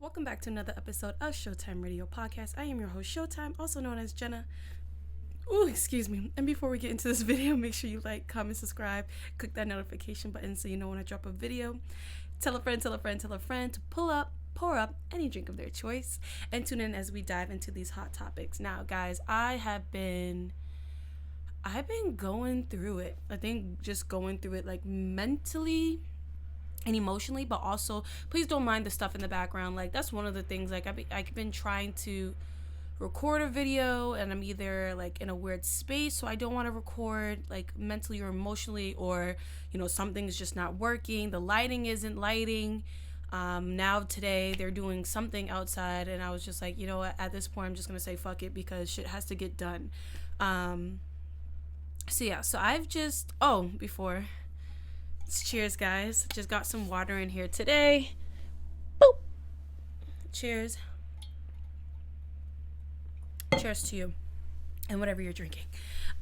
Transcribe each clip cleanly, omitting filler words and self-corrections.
Welcome back to another episode of Showtime Radio Podcast. I am your host, Showtime, also known as Jenna. Ooh, excuse me. And before we get into this video, make sure you like, comment, subscribe, click that notification button so you know when I drop a video. Tell a friend, tell a friend, tell a friend to pour up any drink of their choice, and tune in as we dive into these hot topics. Now, guys, I've been going through it. I think just going through it like mentally and emotionally, but also please don't mind the stuff in the background. Like, that's one of the things, like I've been trying to record a video and I'm either like in a weird space, so I don't want to record like mentally or emotionally, or something's just not working, the lighting isn't lighting. Now today they're doing something outside and I was just like, at this point I'm just gonna say fuck it because shit has to get done. So I've just before, cheers guys, just got some water in here today. Boop. Cheers to you and whatever you're drinking.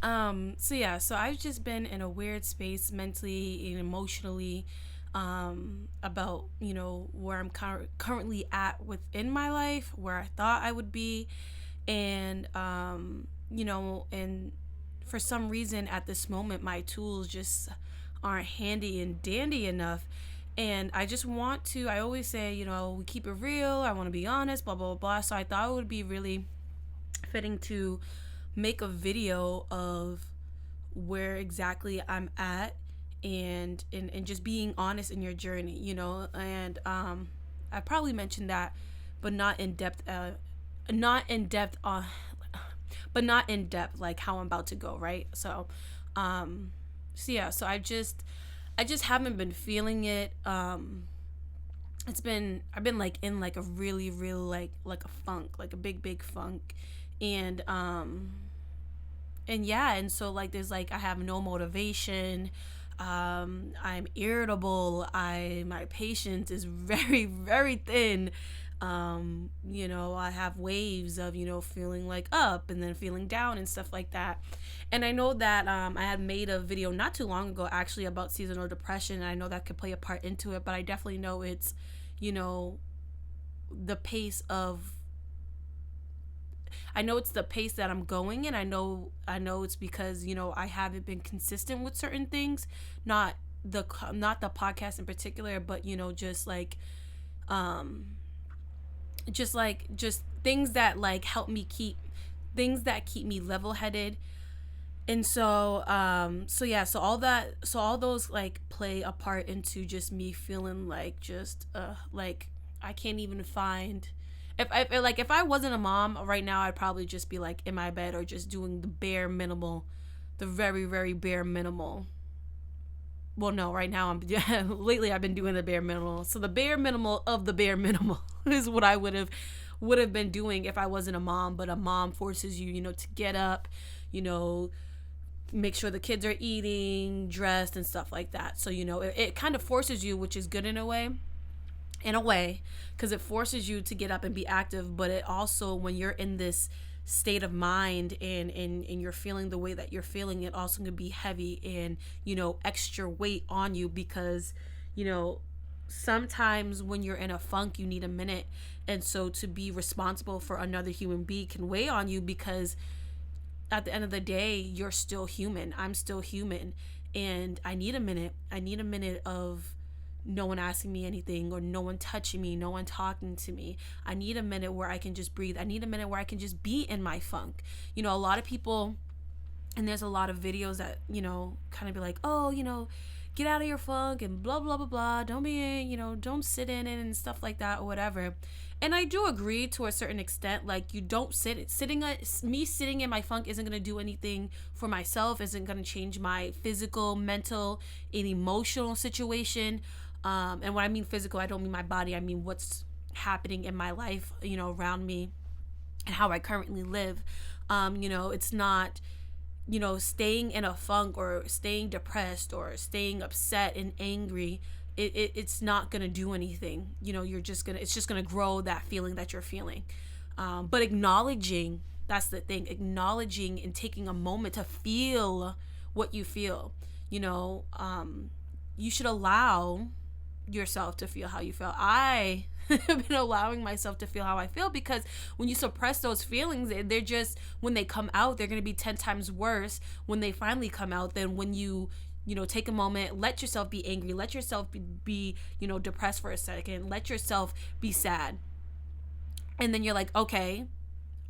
So I've just been in a weird space mentally and emotionally, about where I'm currently at within my life, where I thought I would be, and and for some reason at this moment my tools just aren't handy and dandy enough. And I just want to, I always say, we keep it real, I want to be honest, blah, blah, blah, blah. So I thought it would be really fitting to make a video of where exactly I'm at, and just being honest in your journey, and I probably mentioned that, but not in depth, like how I'm about to go, right? So I just haven't been feeling it. I've been like in like a really like a funk, like a big funk, and so like there's like I have no motivation. I'm irritable. My patience is very, very thin. I have waves of, feeling like up and then feeling down and stuff like that. And I know that I had made a video not too long ago actually about seasonal depression, and I know that could play a part into it, but I definitely know it's, the pace of, I know it's the pace that I'm going in. I know it's because, I haven't been consistent with certain things, not the podcast in particular, but, just things that like help me keep me level-headed. And so all those like play a part into just me feeling like just like I can't even find, if I wasn't a mom right now, I'd probably just be like in my bed or just doing the bare minimal, the very, very bare minimal. Well, no, right now lately I've been doing the bare minimal. So the bare minimal of the bare minimal is what I would have been doing if I wasn't a mom. But a mom forces you, to get up, make sure the kids are eating, dressed, and stuff like that. So, it kind of forces you, which is good in a way, because it forces you to get up and be active. But it also, when you're in this state of mind and you're feeling the way that you're feeling, it also can be heavy and, extra weight on you, because, sometimes when you're in a funk, you need a minute. And so to be responsible for another human being can weigh on you, because at the end of the day, you're still human. I'm still human. And I need a minute. I need a minute of no one asking me anything, or no one touching me, no one talking to me. I need a minute where I can just breathe. I need a minute where I can just be in my funk. A lot of people, and there's a lot of videos that, kind of be like, oh, get out of your funk and blah, blah, blah, blah. Don't be, don't sit in it and stuff like that or whatever. And I do agree to a certain extent. Like, you don't sitting in my funk isn't going to do anything for myself, isn't going to change my physical, mental, and emotional situation. And when I mean physical, I don't mean my body. I mean what's happening in my life, around me and how I currently live. It's not, staying in a funk or staying depressed or staying upset and angry. It's not going to do anything. It's just going to grow that feeling that you're feeling. But acknowledging, that's the thing, acknowledging and taking a moment to feel what you feel. You should allow yourself to feel how you feel. I I've been allowing myself to feel how I feel, because when you suppress those feelings, they're just, when they come out, they're going to be 10 times worse when they finally come out than when you know, take a moment, let yourself be angry, let yourself be you know, depressed for a second, let yourself be sad. And then you're like, okay,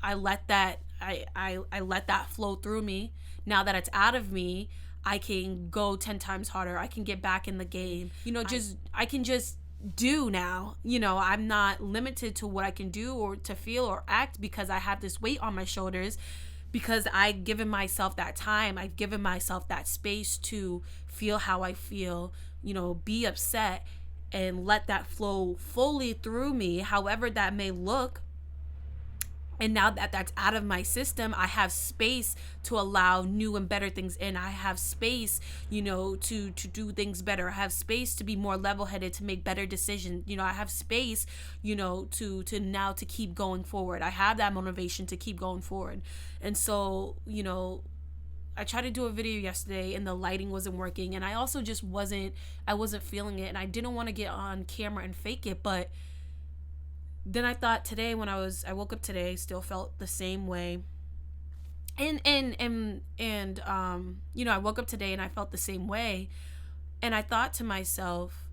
I let that I let that flow through me. Now that it's out of me, I can go 10 times harder. I can get back in the game. You know, I can just do now. You know, I'm not limited to what I can do or to feel or act, because I have this weight on my shoulders, because I've given myself that time. I've given myself that space to feel how I feel, you know, be upset, and let that flow fully through me, however that may look. And now that that's out of my system, I have space to allow new and better things in. I have space, you know, to do things better. I have space to be more level-headed, to make better decisions. You know, I have space, you know, to now to keep going forward. I have that motivation to keep going forward. And so, you know, I tried to do a video yesterday and the lighting wasn't working, and I also just wasn't feeling it, and I didn't want to get on camera and fake it. But then I thought today, when I woke up today, still felt the same way. And you know, I woke up today and I felt the same way. And I thought to myself,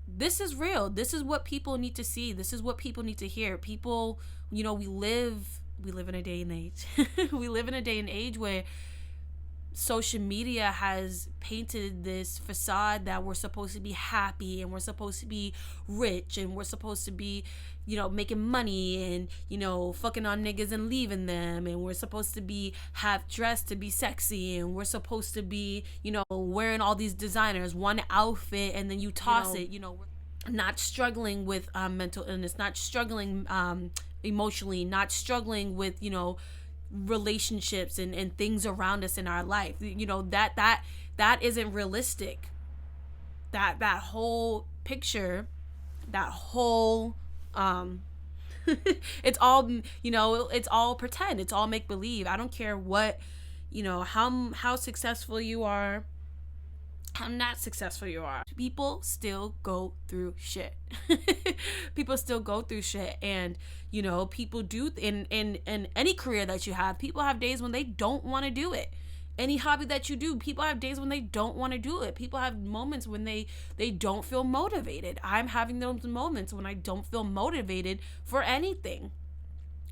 this is real. This is what people need to see. This is what people need to hear. People, you know, we live in a day and age. We live in a day and age where social media has painted this facade that we're supposed to be happy, and we're supposed to be rich, and we're supposed to be, you know, making money, and, you know, fucking on niggas and leaving them, and we're supposed to be half dressed to be sexy, and we're supposed to be, you know, wearing all these designers, one outfit, and then you toss it, you know, not struggling with mental illness, not struggling emotionally, not struggling with, you know, relationships and things around us in our life. You know, that isn't realistic. That whole picture, that whole it's all, you know, it's all pretend, it's all make believe. I don't care what, you know, how successful you are, how not successful you are. People still go through shit. People still go through shit. And, you know, people do in any career that you have, people have days when they don't want to do it. Any hobby that you do, people have days when they don't want to do it. People have moments when they don't feel motivated. I'm having those moments when I don't feel motivated for anything.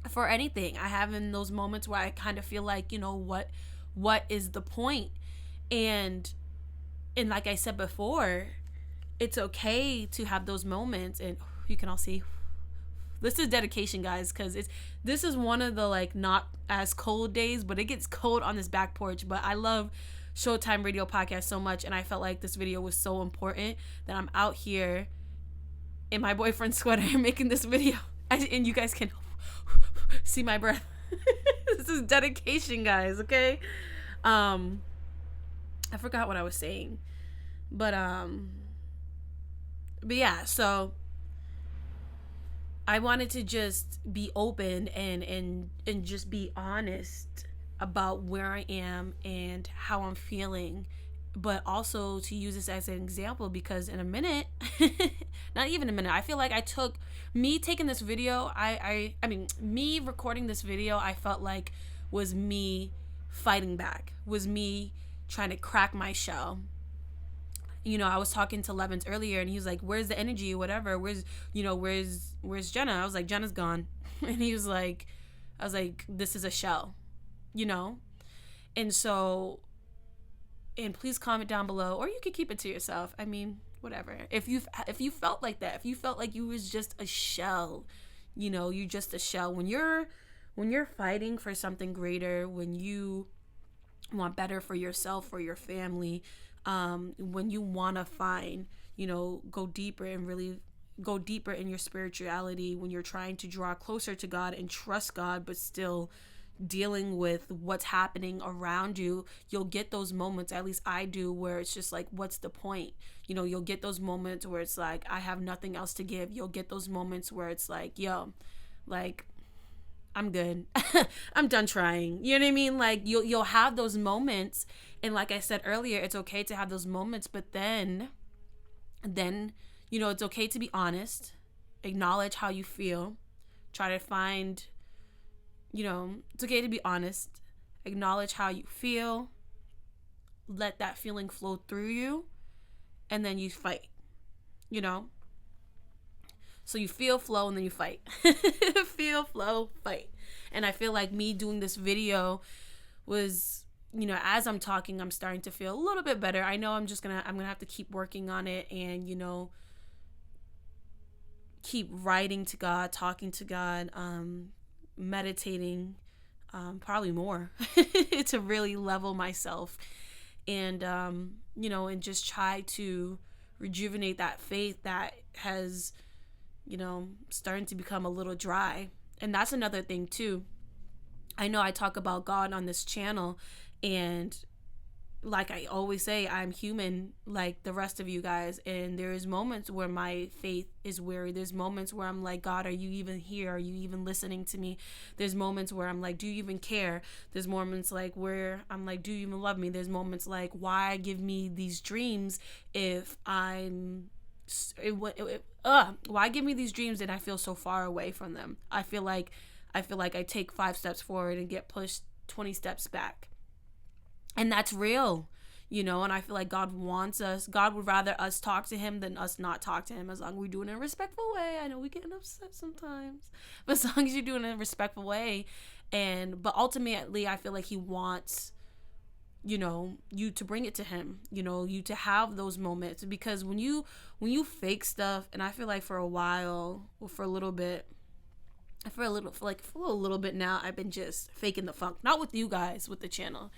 I have in those moments where I kind of feel like, you know, what is the point? And like I said before, it's okay to have those moments. And you can all see, this is dedication, guys, because this is one of the, like, not as cold days, but it gets cold on this back porch. But I love Showtime Radio Podcast so much, and I felt like this video was so important that I'm out here in my boyfriend's sweater making this video, and you guys can see my breath. This is dedication, guys. Okay. I forgot what I was saying, but yeah, so I wanted to just be open and just be honest about where I am and how I'm feeling, but also to use this as an example, because in a minute, not even a minute, I feel like me taking this video, I mean, me recording this video, I felt like was me fighting back, was me trying to crack my shell. You know, I was talking to Levins earlier, and he was like, where's the energy or whatever, where's Jenna? I was like, Jenna's gone. And he was like, I was like, this is a shell, you know? And so, and please comment down below, or you can keep it to yourself, I mean, whatever, if you felt like that, if you felt like you was just a shell, you know, you just a shell. When you're fighting for something greater, when you want better for yourself, for your family, when you want to find, you know, go deeper and really go deeper in your spirituality, when you're trying to draw closer to God and trust God, but still dealing with what's happening around you, you'll get those moments, at least I do, where it's just like, what's the point? You know, you'll get those moments where it's like, I have nothing else to give. You'll get those moments where it's like, yo, like, I'm good. I'm done trying. You know what I mean? Like, you'll have those moments, and like I said earlier, it's okay to have those moments, but then, you know, it's okay to be honest. acknowledge how you feel. Try to find, it's okay to be honest. Acknowledge how you feel. Let that feeling flow through you. And then you fight, So you feel, flow, and then you fight. Feel, flow, fight. And I feel like me doing this video was, as I'm talking, I'm starting to feel a little bit better. I know I'm gonna have to keep working on it and, keep writing to God, talking to God, meditating, probably more to really level myself and, and just try to rejuvenate that faith that has, starting to become a little dry. And that's another thing too. I know I talk about God on this channel, and like I always say, I'm human like the rest of you guys, and there's moments where my faith is weary. There's moments where I'm like, God, are you even here? Are you even listening to me? There's moments where I'm like, do you even care? There's moments like where I'm like, do you even love me? There's moments like, why give me these dreams if why give me these dreams and I feel so far away from them? I feel like I take 5 steps forward and get pushed 20 steps back. And that's real, and I feel like God would rather us talk to him than us not talk to him, as long as we do it in a respectful way. I know we get upset sometimes, but as long as you do it in a respectful way. But ultimately, I feel like he wants, you to bring it to him, you to have those moments, because when you fake stuff, and I feel like for a while, or for a little bit now, I've been just faking the funk, not with you guys, with the channel.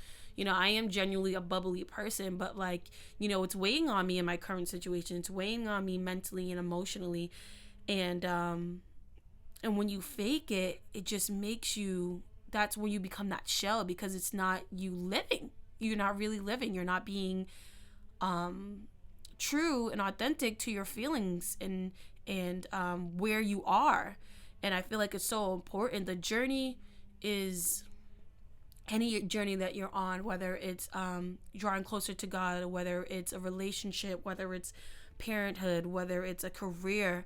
I am genuinely a bubbly person, but it's weighing on me in my current situation. It's weighing on me mentally and emotionally. And when you fake it, it just makes you, that's when you become that shell, because it's not you living. You're not really living. You're not being true and authentic to your feelings and where you are. And I feel like it's so important. The journey is, any journey that you're on, whether it's drawing closer to God, whether it's a relationship, whether it's parenthood, whether it's a career,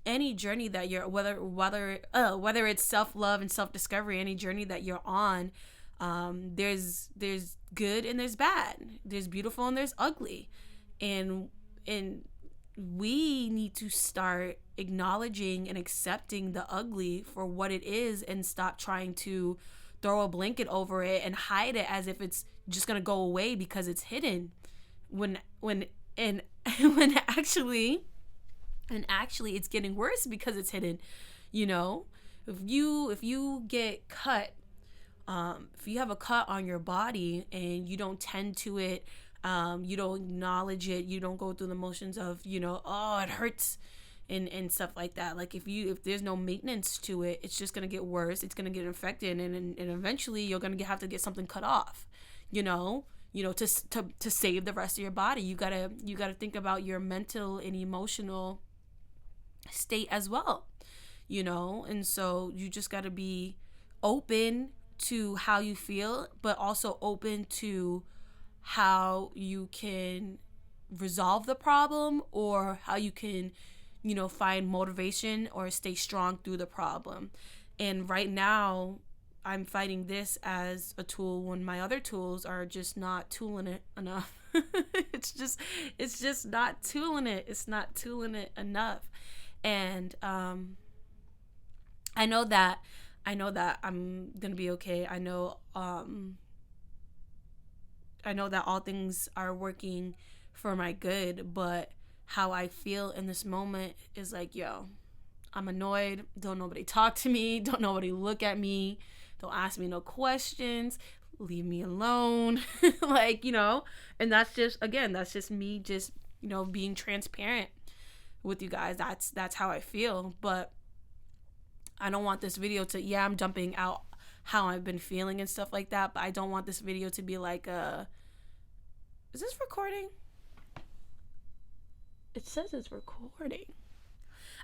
any journey that you're, whether it's self-love and self-discovery, any journey that you're on, there's good and there's bad, there's beautiful and there's ugly, and we need to start acknowledging and accepting the ugly for what it is, and stop trying to throw a blanket over it and hide it as if it's just gonna go away because it's hidden, when actually it's getting worse because it's hidden. If you get cut, if you have a cut on your body and you don't tend to it, you don't acknowledge it, you don't go through the motions of, oh, it hurts, and stuff like that. Like if there's no maintenance to it, it's just gonna get worse. It's gonna get infected, and eventually you're gonna have to get something cut off. To save the rest of your body. You gotta think about your mental and emotional state as well. And so you just gotta be open to how you feel, but also open to how you can resolve the problem, or how you can find motivation or stay strong through the problem. And right now I'm fighting this as a tool when my other tools are just not tooling it enough. It's just not tooling it. It's not tooling it enough. And I know that I'm gonna be okay. I know that all things are working for my good, but how I feel in this moment is like, yo, I'm annoyed. Don't nobody talk to me. Don't nobody look at me. Don't ask me no questions. Leave me alone. And that's just me just, being transparent with you guys. That's how I feel. But I don't want this video to, I'm dumping out how I've been feeling and stuff like that, but I don't want this video to be like is this recording? It says it's recording.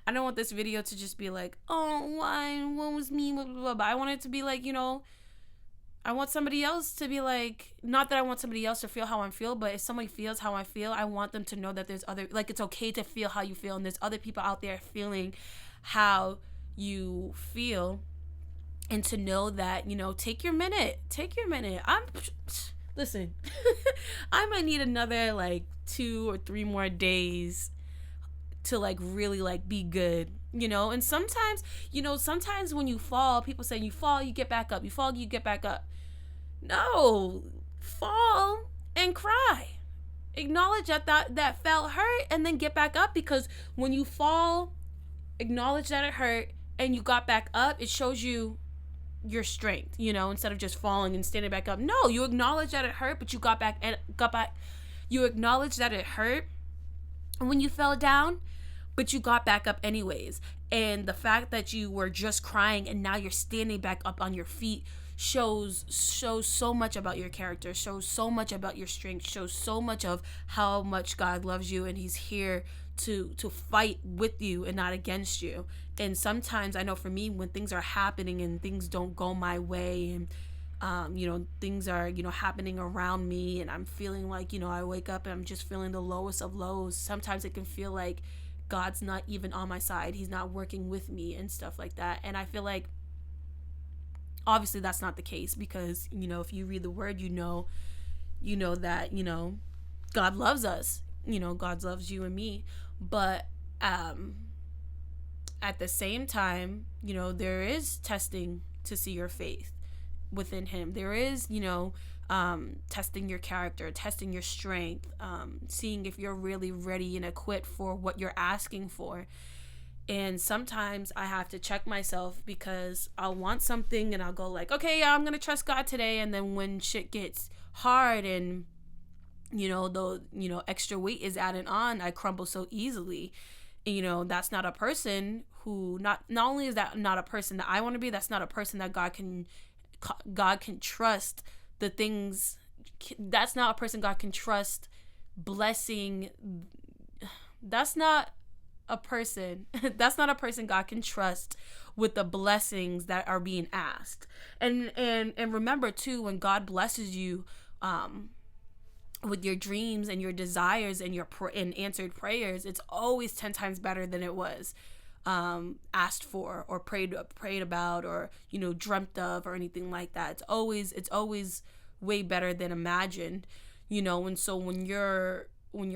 I don't want this video to just be like, oh, why? What was me? Blah, blah, blah. But I want it to be like, I want somebody else to be like, not that I want somebody else to feel how I feel, but if somebody feels how I feel, I want them to know that there's other, like, it's okay to feel how you feel, and there's other people out there feeling how you feel, and to know that, you know, take your minute. Listen, I might need another like 2 or 3 more days to like really like be good, you know. And sometimes, you know, sometimes when you fall, people say you fall, you get back up, you fall, you get back up. No, fall and cry, acknowledge that felt hurt, and then get back up. Because when you fall, acknowledge that it hurt, and you got back up, it shows you your strength, you know, instead of just falling and standing back up. No, you acknowledge that it hurt, but you got back. You acknowledge that it hurt when you fell down, but you got back up anyways. And the fact that you were just crying and now you're standing back up on your feet shows so much about your character, shows so much about your strength, shows so much of how much God loves you, and he's here to fight with you and not against you. And sometimes I know for me, when things are happening and things don't go my way, and you know, things are, you know, happening around me, and I'm feeling like, you know, I wake up and I'm just feeling the lowest of lows. Sometimes it can feel like God's not even on my side. He's not working with me and stuff like that. And I feel like obviously that's not the case, because, you know, if you read the word, you know that, you know, God loves us, you know, God loves you and me. But at the same time, you know, there is testing to see your faith within him. There is, you know, testing your character, testing your strength, seeing if you're really ready and equipped for what you're asking for. And sometimes I have to check myself, because I'll want something and I'll go like, okay, yeah, I'm going to trust God today. And then when shit gets hard and, you know, the, you know, extra weight is added on, I crumble so easily. And, you know, that's not a person who, not only is that not a person that I want to be, that's not a person that God can trust the things. That's not a person God can trust blessing. That's not a person God can trust with the blessings that are being asked. And remember too, when God blesses you with your dreams and your desires and your and answered prayers, it's always 10 times better than it was asked for or prayed about, or, you know, dreamt of, or anything like that. It's always way better than imagined, you know. And so when you're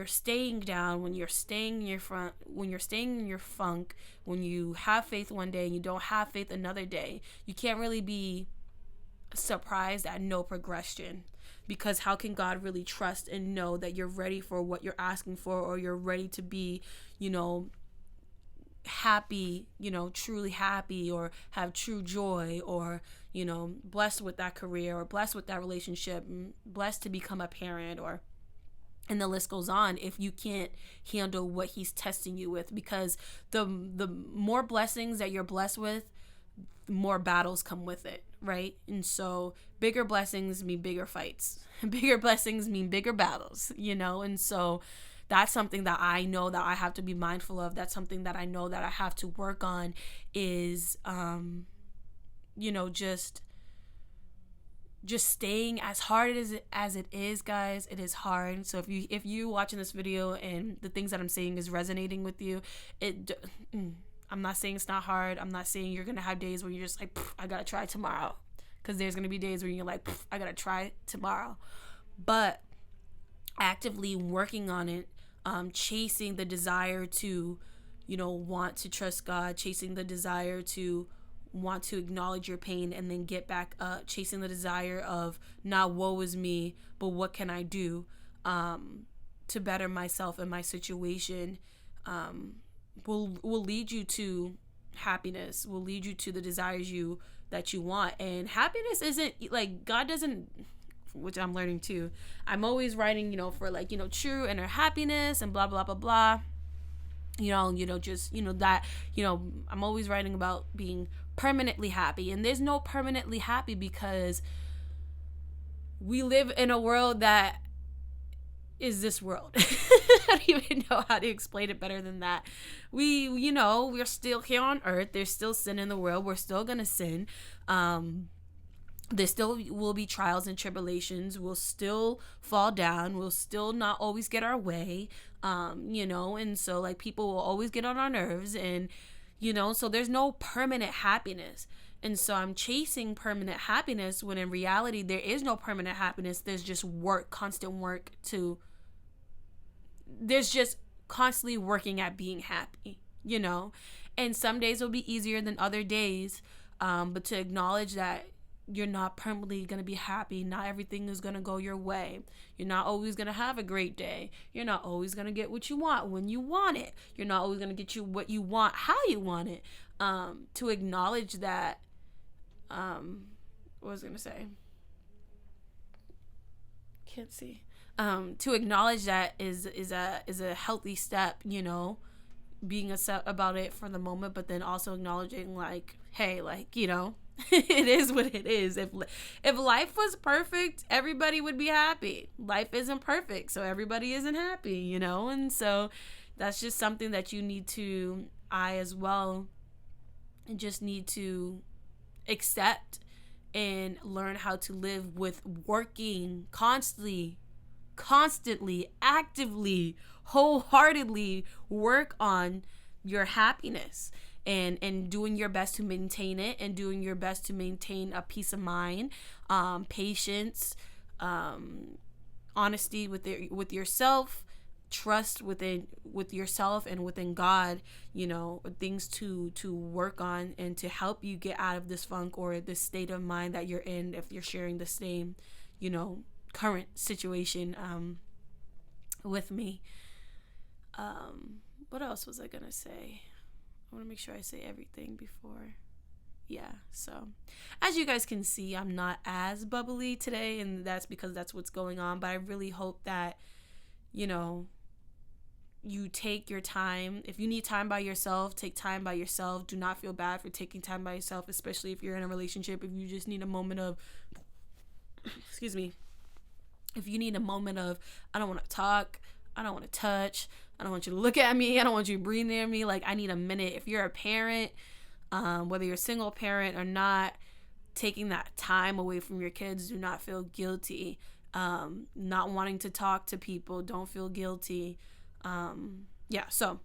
staying down, when you're staying in your funk, when you have faith one day and you don't have faith another day, you can't really be surprised at no progression. Because how can God really trust and know that you're ready for what you're asking for, or you're ready to be, you know, happy, you know, truly happy, or have true joy, or, you know, blessed with that career, or blessed with that relationship, blessed to become a parent, or, and the list goes on, if you can't handle what he's testing you with. Because the more blessings that you're blessed with, more battles come with it, right? And so bigger blessings mean bigger fights. Bigger blessings mean bigger battles, you know? And so that's something that I know that I have to be mindful of. That's something that I know that I have to work on, is, you know, just staying as hard as it is, guys. It is hard. So if you watching this video and the things that I'm saying is resonating with you, I'm not saying it's not hard. I'm not saying you're gonna have days where you're just like, I gotta try tomorrow, because there's gonna be days where you're like, I gotta try tomorrow. But actively working on it, chasing the desire to, you know, want to trust God, chasing the desire to want to acknowledge your pain and then get back up, chasing the desire of not woe is me, but what can I do to better myself and my situation, will lead you to happiness, will lead you to the desires that you want. And happiness isn't like, God doesn't, which I'm learning too, I'm always writing, you know, for like, you know, true inner happiness and blah blah blah blah, you know, just, you know, that, you know, I'm always writing about being permanently happy. And there's no permanently happy, because we live in a world that is this world. I don't even know how to explain it better than that. You know, we're still here on earth. There's still sin in the world. We're still gonna sin. There still will be trials and tribulations. We'll still fall down. We'll still not always get our way. And so like people will always get on our nerves, and so there's no permanent happiness. And so I'm chasing permanent happiness when in reality there is no permanent happiness. There's just work, constant work there's just constantly working at being happy, and some days will be easier than other days. But to acknowledge that you're not permanently going to be happy. Not everything is going to go your way. You're not always going to have a great day. You're not always going to get what you want when you want it. You're not always going to get you what you want how you want it. To acknowledge that, what was I going to say? Can't see. To acknowledge that is a healthy step, being upset about it for the moment, but then also acknowledging like, hey, like, it is what it is. If life was perfect, everybody would be happy. Life isn't perfect, so everybody isn't happy, and so that's just something that you need to, I as well, just need to accept and learn how to live with working constantly, actively, wholeheartedly work on your happiness. And doing your best to maintain it, and doing your best to maintain a peace of mind, patience, honesty with yourself, trust with yourself and within God, things to work on and to help you get out of this funk or this state of mind that you're in if you're sharing the same, current situation with me. What else was I gonna say? I want to make sure I say everything before. Yeah, so as you guys can see, I'm not as bubbly today, and that's because that's what's going on. But I really hope that, you take your time. If you need time by yourself, take time by yourself. Do not feel bad for taking time by yourself, especially if you're in a relationship. If you just need a moment of, excuse me, if you need a moment of, I don't want to talk, I don't want to touch, I don't want you to look at me, I don't want you to breathe near me, like I need a minute. If you're a parent, whether you're a single parent or not, taking that time away from your kids, do not feel guilty. Not wanting to talk to people, don't feel guilty. So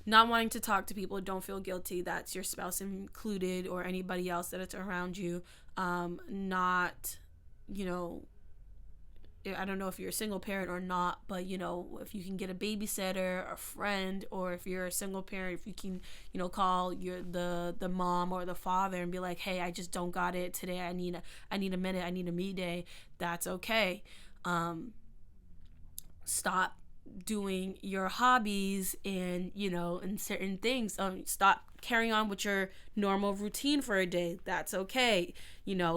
not wanting to talk to people, don't feel guilty. That's your spouse included or anybody else that it's around you. Not, I don't know if you're a single parent or not, but if you can get a babysitter, a friend, or if you're a single parent, if you can, call the mom or the father and be like, hey, I just don't got it today. I need a minute. I need a me day. That's okay. Stop doing your hobbies and certain things. Stop carrying on with your normal routine for a day. That's okay.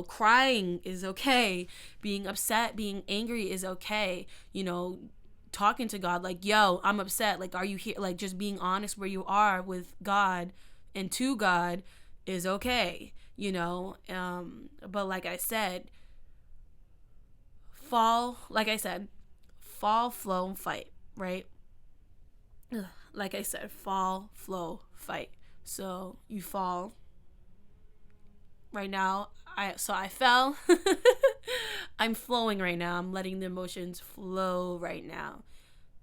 Crying is okay. Being upset, being angry is okay. Talking to God like, yo, I'm upset. Like, are you here? Like, just being honest where you are with God and to God is okay. But like I said, fall, flow, and fight, right? Like I said, fall, flow, fight. So you fall. Right now, I fell. I'm flowing right now. I'm letting the emotions flow right now.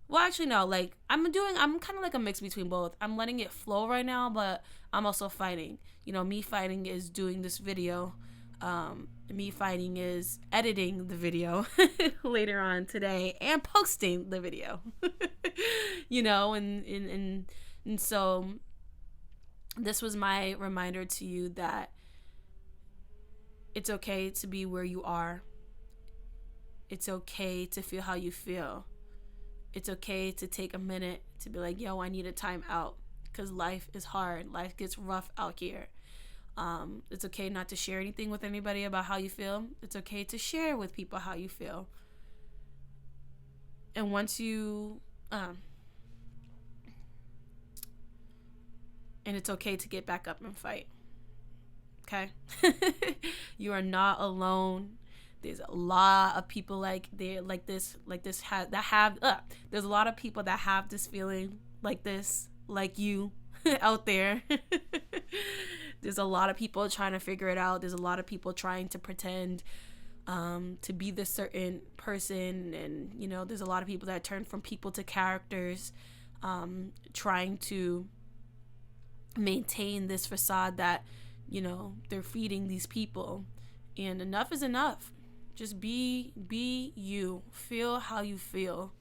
Well, actually, no. Like, I'm kind of like a mix between both. I'm letting it flow right now, but I'm also fighting. Me fighting is doing this video. Me fighting is editing the video later on today and posting the video. And so this was my reminder to you that it's okay to be where you are. It's okay to feel how you feel. It's okay to take a minute to be like, yo, I need a time out because life is hard. Life gets rough out here. It's okay not to share anything with anybody about how you feel. It's okay to share with people how you feel. And once you, and it's okay to get back up and fight. Okay? You are not alone. There's a lot of people there's a lot of people that have this feeling like this, like you out there. There's a lot of people trying to figure it out. There's a lot of people trying to pretend to be this certain person. And, you know, there's a lot of people that turn from people to characters, trying to maintain this facade that, you know, they're feeding these people. And enough is enough. Just be you. Feel how you feel.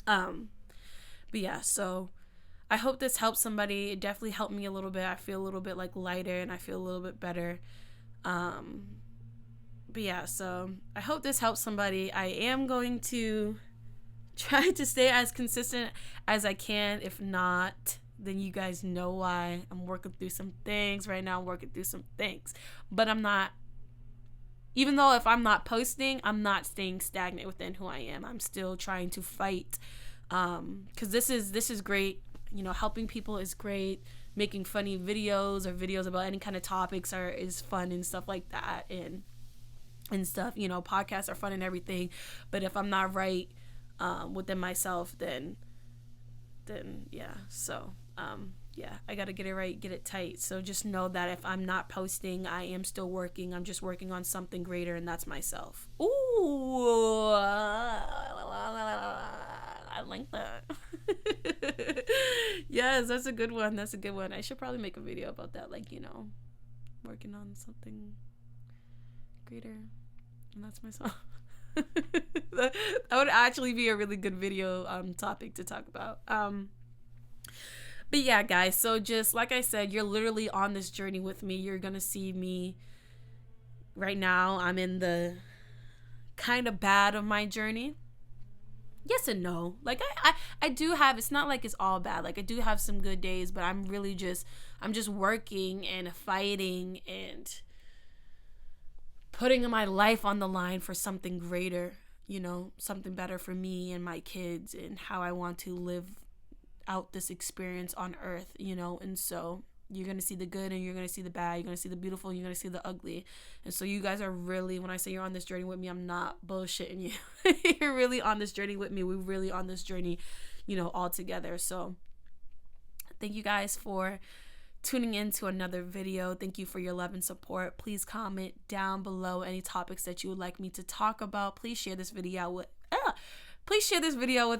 But yeah, so I hope this helps somebody. It definitely helped me a little bit. I feel a little bit like lighter and I feel a little bit better. But yeah, so I hope this helps somebody. I am going to try to stay as consistent as I can. If not, then you guys know why. I'm working through some things right now. But I'm not, even though if I'm not posting, I'm not staying stagnant within who I am. I'm still trying to fight. Because this is great. You know, helping people is great. Making funny videos or videos about any kind of topics is fun and stuff like that. And stuff, you know, podcasts are fun and everything. But if I'm not right within myself, then yeah. So yeah, I gotta get it right, get it tight. So just know that if I'm not posting, I am still working. I'm just working on something greater, and that's myself. Ooh, I like that. Yes, that's a good one. I should probably make a video about that, like, you know, working on something greater, and that's myself. that would actually be a really good video topic to talk about. But yeah, guys, so just like I said, you're literally on this journey with me. You're gonna see me right now. I'm in the kind of bad of my journey. Yes and no. Like I do have, it's not like it's all bad. Like I do have some good days, but I'm just working and fighting and putting my life on the line for something greater, you know, something better for me and my kids and how I want to live out this experience on earth, you know. And so you're going to see the good and you're going to see the bad. You're going to see the beautiful and you're going to see the ugly. And so you guys are really, when I say you're on this journey with me, I'm not bullshitting you. You're really on this journey with me. We're really on this journey, you know, all together. So thank you guys for tuning in to another video. Thank you for your love and support. Please comment down below any topics that you would like me to talk about. Please share this video with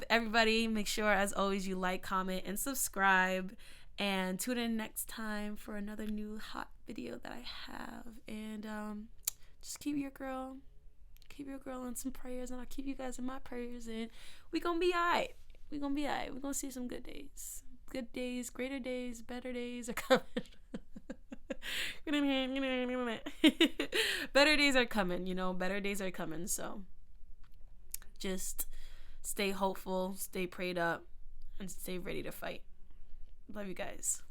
everybody. Make sure, as always, you like, comment, and subscribe. And tune in next time for another new hot video that I have. And just keep your girl in some prayers, and I'll keep you guys in my prayers. And we gonna be alright. We gonna see some good days. Good days, greater days, better days are coming. Better days are coming, you know. Better days are coming. So just stay hopeful, stay prayed up, and stay ready to fight. Love you guys.